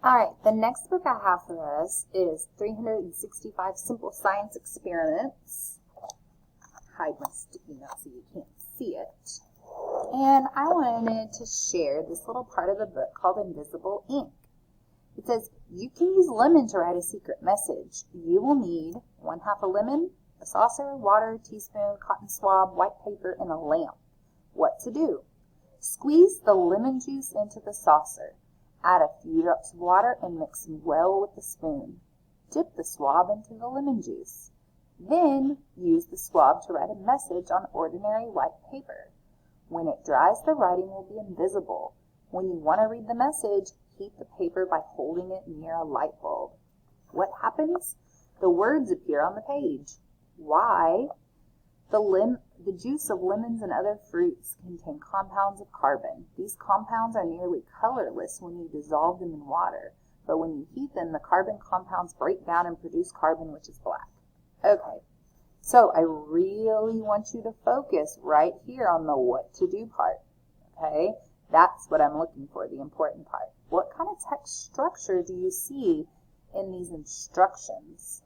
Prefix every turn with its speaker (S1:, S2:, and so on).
S1: All right, the next book I have for us is 365 Simple Science Experiments. Hide my sticky note so you can't see it. And I wanted to share this little part of the book called Invisible Ink. It says, you can use lemon to write a secret message. You will need 1/2 a lemon, a saucer, water, teaspoon, cotton swab, white paper, and a lamp. What to do? Squeeze the lemon juice into the saucer. Add a few drops of water and mix well with the spoon. Dip the swab into the lemon juice. Then use the swab to write a message on ordinary white paper. When it dries, the writing will be invisible. When you want to read the message, heat the paper by holding it near a light bulb. What happens? The words appear on the page. Why? The juice of lemons and other fruits contain compounds of carbon. These compounds are nearly colorless when you dissolve them in water, but when you heat them, the carbon compounds break down and produce carbon, which is black. Okay, so I really want you to focus right here on the what to do part. Okay, that's what I'm looking for, the important part. What kind of text structure do you see in these instructions?